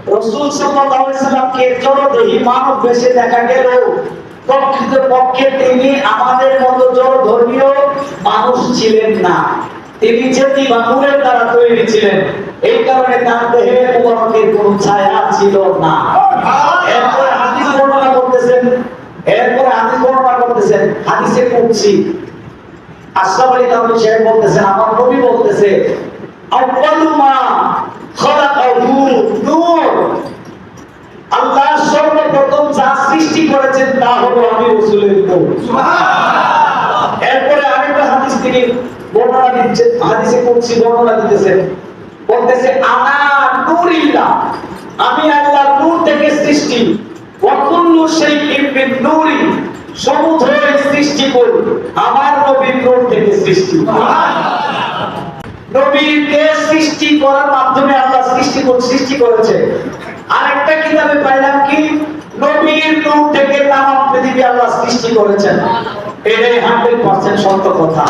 রাসূল সাল্লাল্লাহু আলাইহি সাল্লামকে জড়দেহী মানব বেশে দেখা গেল, প্রকৃতপক্ষে তিনি আমাদের মতো জড় ধর্মীয় মানুষ ছিলেন না। তিনি জ্যোতি বা নূরের দ্বারা তৈরি ছিলেন, এই কারণে তার দেহে মুবারকের কোনো ছায়া ছিল না। এরপরে হাদিস বর্ণনা করতেছেন হাদিসে কুদসি আশরাফ আলী থানভী সাহেব বলতেছেন, আমার নবী বলতেছে, আউয়ালু মা খালাকাহু নূর, আল্লাহ সর্বপ্রথম যা সৃষ্টি করেছেন তা হলো আমি রাসূলের নূর। সুবহানাল্লাহ। এরপরে আরেকটা হাদিস থেকে বর্ণনা দিচ্ছেন, হাদিসে কুদসি বর্ণনা দিতেছেন, বলতেছে আনা নূরিল্লাহ, আমি আল্লাহর নূর থেকে সৃষ্টি, ওয়া কুল্লু শাইইন মিন নূরি, সমুদ্র সৃষ্টি করি আমার নবীর নূর থেকে সৃষ্টি। সুবহানাল্লাহ। নবীকে সৃষ্টি করার মাধ্যমে আল্লাহ সৃষ্টি করেছে। আরেকটা কিতাবে পাইলাম কি নবীর নূর থেকে তামাম পৃথিবী আল্লাহ সৃষ্টি করেছেন। এটাই 100% সত্য কথা।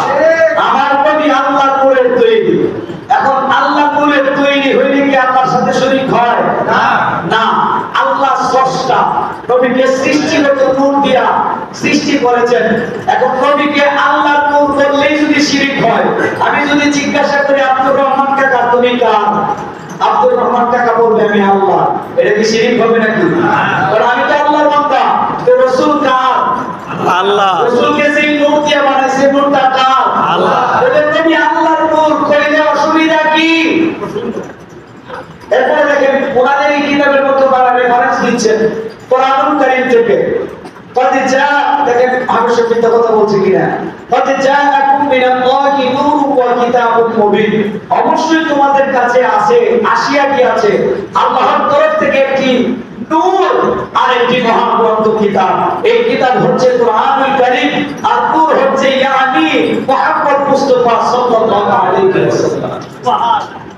আমার নবী আল্লাহর নূরের তৈরি। এখন আল্লাহর নূরের তৈরি হইলে কি আল্লাহর সাথে শরীক হয়? না, না। আল্লাহ স্রষ্টা, নবীকে সৃষ্টিগত নূর দিয়া সৃষ্টি করেছেন। এখন নবীকে আল্লাহর নূর বললেই যদি শিরক হয়, আমি যদি জিজ্ঞাসা করি আব্দুর রহমান কাকা তুমি কার, আব্দুর রহমান কাকা বলবে আমি আল্লাহ, এটা কি শিরক হবে নাকি? কারণ আমি তো আল্লাহর বান্দা। তো রাসূল কার? আল্লাহ। রাসূলকে যে নূর দিয়ে বানাইছে, নূরটা কার? আল্লাহ। বলে নবী আল্লাহর নূর, কইলে অসুবিধা কি? এরপরে দেখেন কোরআনের এই কিতাবের মধ্যে তারা রেফারেন্স দিচ্ছেন কোরআনুল কারীম থেকে। কদিজা, দেখেন আবশ্যক মিথ্যা কথা বলছে কিনা, কদিজা আকুম মিনাল্লাহি নূরুন ওয়া কিতাবুম মুবিন, অবশ্যই তোমাদের কাছে আছে, আসিয়া কি আছে, আল্লাহর তরফ থেকে একটি নূর আর একটি মহাগ্রন্থ কিতাব। এই কিতাব হচ্ছে কোরআনুল কারীম, আর নূর হচ্ছে ইয়ানি মুহাম্মদ মুস্তাফা সাল্লাল্লাহু আলাইহি ওয়াসাল্লাম। সুবহানাল্লাহ।